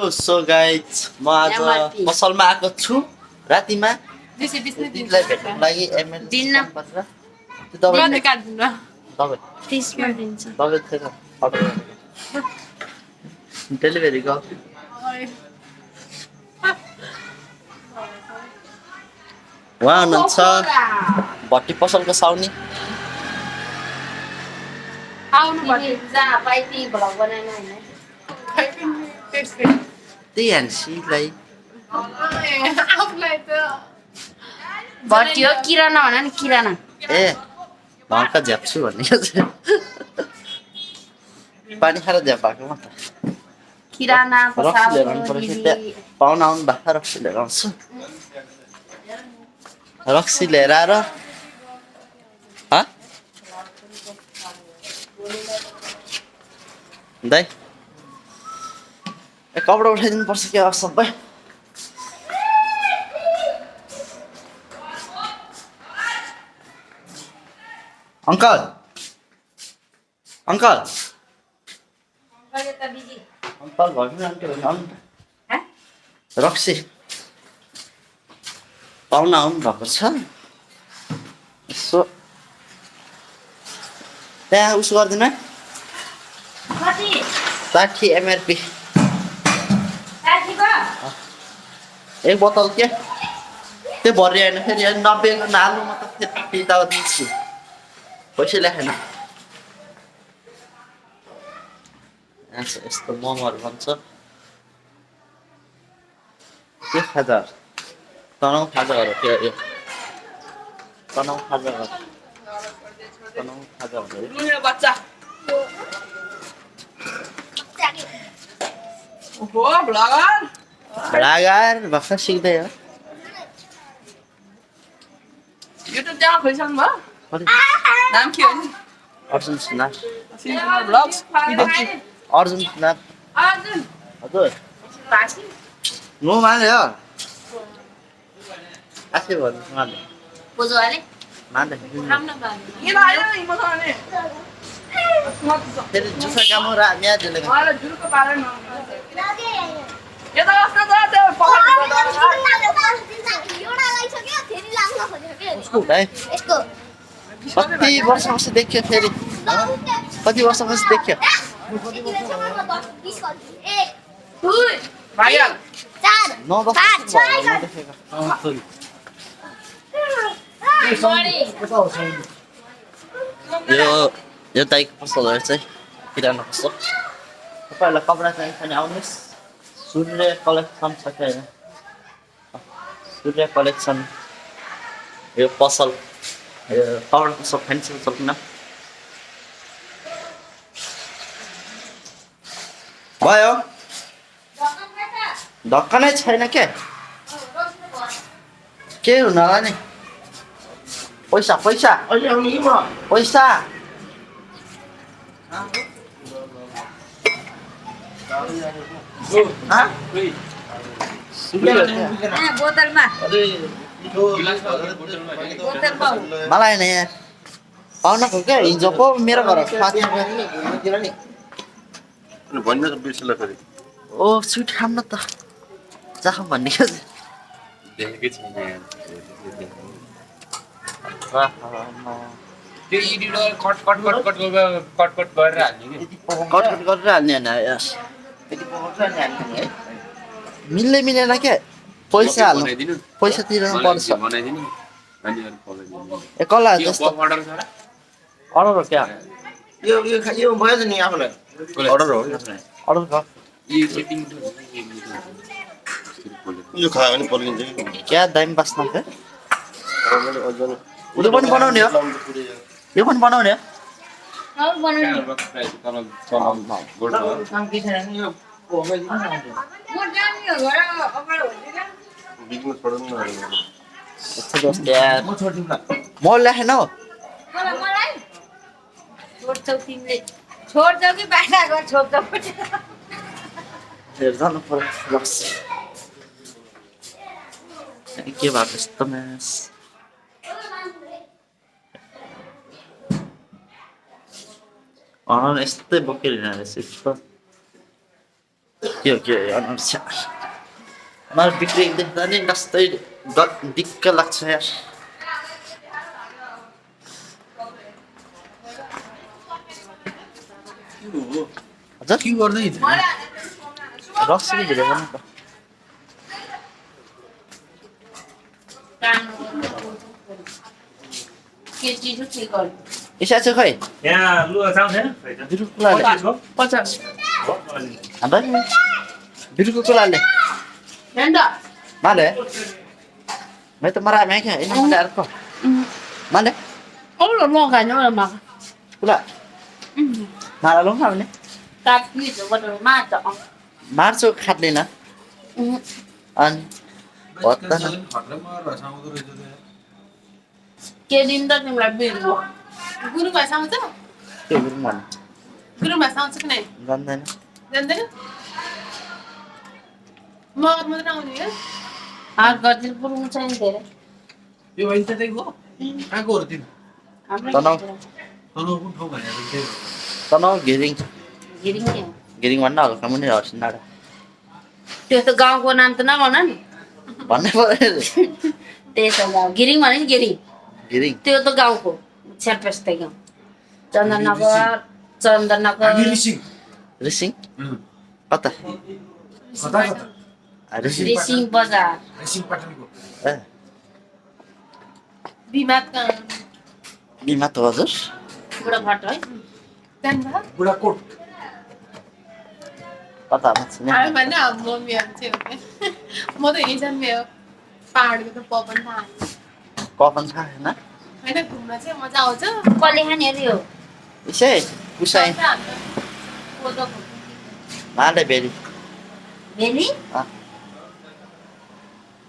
So guys म आज पसलमा आएको छु रातिमा दिदीलाई भेट्नको लागि एमएल क्याम्पसमा दबाई थिएन अर्डर डेलिभरी गयो उहाँ हुनुहुन्छ भट्टी पसलको साउनी त्यही हान्सीलाई भट्टी हो किराना भन नि किराना ए भर्खर झ्याप्छु भनेको चाहिँ पानी खाएर झ्याप भएको म त किरानाको रक्सी लिएर आउनु परेछ त्यहाँ पाहुना आउनु भएको रक्सी लिएर आउँछु रक्सी लिएर आएर दाइ ए कपडा उठाइदिनु पर्छ क्या सबै अङ्कल अङ्कल अङ्कल घरमा रक्सी पाहुना आउनु भएको छ यसो त्यहाँ उसो गरिदिनु है 60 एमआरपी एक बोतल के त्यो भरि होइन फेरि 90 को नालु म त फेरि त दिन्छु पैसा लेखेन यस्तो मोमोहरू भन्छ के खाजा तनाउ खाजा हो त्यो यो तनाउ खाजा हो तनाउ खाजा हो बच्चा ओहो ब्लगर भर्खर सिक्दै हो युट्युब च्यानल खोलिसक्नु भयो नाम के हो नि अर्जुन सुनार सिम्पल ब्लग्स अर्जुन सुनार अर्जुन हजुर म मान्यो आफै भन्नु मान्यो पोजोले मान्दै किन आयो नि मसँग फेरि जुसा काम र म्या दिले मलाई जुरुको पारेन यता बस्न त त्यो पहाड उसको भाइ कति वर्षपछि देख्यो फेरि कति वर्षपछि देख्यो भाइयाल 9 वर्ष यो दाइको पसलहरू चाहिँ किराना पसल तपाईँहरूलाई कपडा चाहिन्छ भने आउनुहोस् सूर्य कलेक्सन छ कि होइन सूर्य कलेक्सन यो पसल यो कपडा पसल फ्यान्सी पसल किन भयो ढक्का नै छैन के हुन होला नि पैसा पैसा पैसा मलाई नै पाउनको क्या हिजो पो मेरो घर ओ स्विट खाम न त जाखम भन्ने त्यो एडिटर कट गरेर हाल्ने कि कट गरेर हाल्ने होइन यस मिल्दै मिलेन क्या पैसा हाल्नु पैसा तिर्नु पर्छ बनाइदिनु अनि अरु फलो ए कला जस्तो अर्डर छ र अर्डर हो क्या यो भयो त नि आफूलाई अर्डर हो अर्डर ग यो सेटिङ यो खायो भने पल्किन्छ कि क्या दामी बास्न के मैले अझै उले पनि बनाउने हो यो पनि बनाउने हो बिजनेस पढ्नु न अच्छा दोस्त यार म छोड्दिम ल म लेखेन हो छोड्छौ तिमीले छोड्छौ कि बाहिर गएर छोड्छौ हेर जानु पर्यो लस के भएको यस्तो म्यास यस्तै बोकेर हिँडेर रहेछ यस्तो के अनुहार छ अनुहार बिग्रेको देख्दा नि कस्तै दिक्क लाग्छ यार हजुर के गर्दै रक्सी भिडियो गर्नु त के चिज ठीक गर्नु इसा छ खै यहाँ लुगा चाउँछ बिरुको कुलाले 50 हाम्रो बिरुको कुलाले Nanda. माले मैं तो मरा मैं क्या इन माले अर्को माले Oh, lo lo ka nyo ma. कुला माला लौँ खाने का पिज वडर माछ मार्छु खाट्दैन अनि हत्ता न के दिन त तिमीलाई बिर्को. गुरुमा साउँछ के गुरुङ भन्नु गुरुमा साउँछ कि नै जान्दैन जान्दैन मगर मात्र आउने हो हात गर्दिन पुरुङ छैन धेरै. यो होइन त त्यही हो कहाँको हो तिमी हाम्रो तनाउ तनाउ कुन ठाउँ भनेर त्यही हो तनाउ घिरिङ गिरिङ नि हो. घिरिङ भन्दा हल्का मुनि हर्सिन डाँडा त्यो त गाउँको नाम त नभन नि. भन्नै पर्यो त्यही त गाउँ गिरिङ भने नि गिरिङ. घिरिङ त्यो त गाउँको छेरपेस्टै गाउँ. चन्दननगर रिसिङ कता रिसिङ रिसिङ बजार. ए बिमात का बिमा त हजुर बुढाभट है. जान्दा बुढाकोट कता मान्छे नि हामी भन्दा मम्मी चाहिँ म त यही जन्मे हो पहाडको त पवन थाहा कफन छ हैन होइन घुम्न चाहिँ मजा आउँछ कसले खाने अरे हो. इसै कुसाइ कोदोको माले बेरी भेली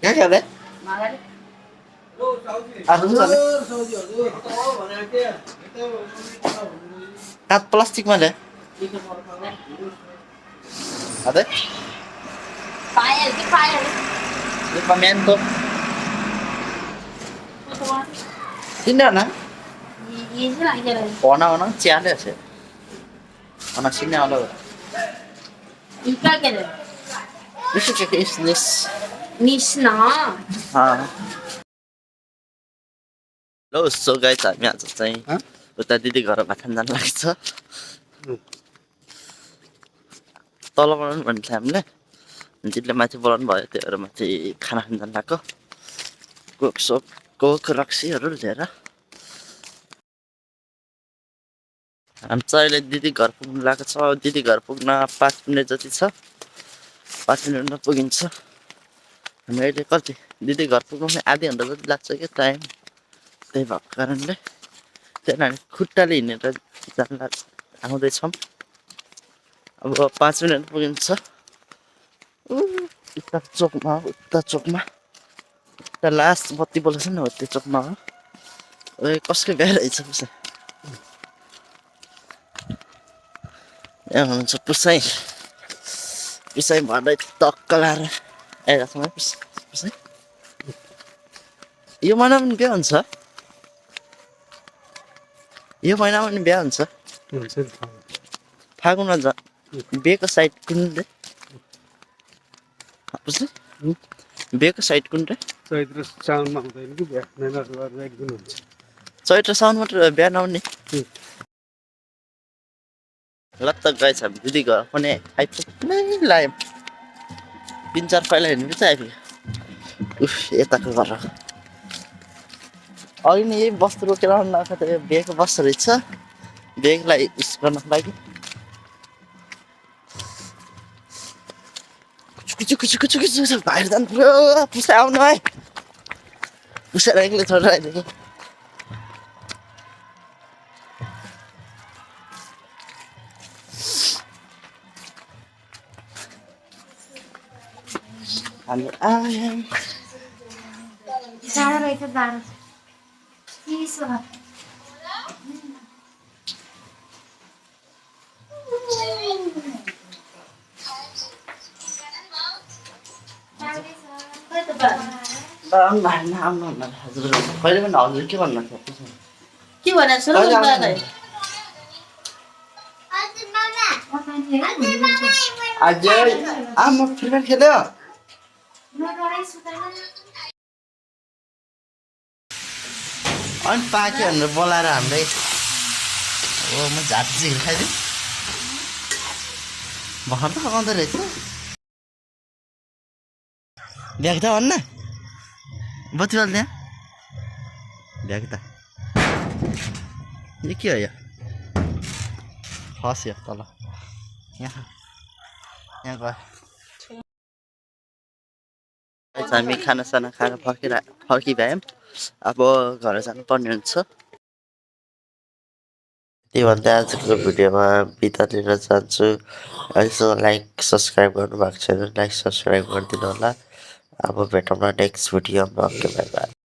क्या क्या ले मागाले आफू चले काट प्लास्टिकमा ले अरे पायल कि पायल. यो pamiento tinda na Ini lah jalan. ona chiale ase ona sinne ala Ikan kena. विशेष के इसनेस Nisna. लो सो गाइस हामी आज चाहिँ उता दिदी घर भाखान जान लाग्छ तल बनाउनु भन्नु थियो हामीले दिदीले माथि बोलाउनु भयो त्यो भएर माथि खाना खान जान लाग्यो कोक रक्सीहरू लिएर हामी चाहिँ अहिले दिदी घर पुग्नु लागेको छ दिदी घर पुग्न 5 मिनेट जति छ 5 मिनेटमा पुगिन्छ हामी अहिले कति दिदी घर पुग्नु आधी घन्टा जति लाग्छ क्या टाइम त्यही भएको कारणले त्यहाँ हामी खुट्टाले हिँडेर जान आउँदैछौँ अब 5 मिनेट पुगिन्छ उता चोकमा उता लास्ट बत्ती बोलेछ नि हो त्यो चोकमा हो कसको गाई रहेछ पुसाइ यहाँ हुनुहुन्छ पुसाइ भन्दै टक्क लाएर आइरहेको छ पुसाइ यो महिनामा पनि बिहा हुन्छ यो महिनामा पनि बिहा हुन्छ फागुनमा बिहेको साइड कुन रे बिहेको साइड कुन रे चैत्र साउनमा हुँदैन कि बिहा मेहनत गरेर एक दिन हुन्छ चैत्र साउन मात्र बिहा नहुने ल त गएछ हामी दिदी घर पनि आइपुग्नै लाग्यो 3-4 पाइला हिँड्नु चाहिँ आइपुग्यो उफ यताको घर अघि नै यही बस रोकेर आउनु त बिहेको बस रहेछ बिहेकोलाई उस गर्नको लागि कुचु बाहिर जानु पर्यो पुसाइ आउनु है पुसाइ एक्लै छोडेर आइदिएको हामी आयौँ जाडो रहेछ जाडो चिसो आउनु हजुर कहिले पनि हजुर के भन्नु के भने सुरु कहिले गर्दै. अझै म फ्री फायर खेल्यो अनि पाक्यो भनेर बोलाएर हाम्रै हो म झाँटी खाइदिउँ भर्खर त पकाउँदो रहेछ ब्याग त भन्न बत्ती बल्ने ब्याग त यो के हो यो फस्यो तल यहाँ गयो हामी खानासाना खाएर फर्किभ्यायौँ अब घर जानुपर्ने हुन्छ त्यही भन्दा आजको भिडियोमा बिदा लिन चाहन्छु अहिलेसम्म लाइक सब्सक्राइब गर्नुभएको छैन लाइक सब्सक्राइब गरिदिनु होला अब भेटौँला नेक्स्ट भिडियोमा ओके बाई बाई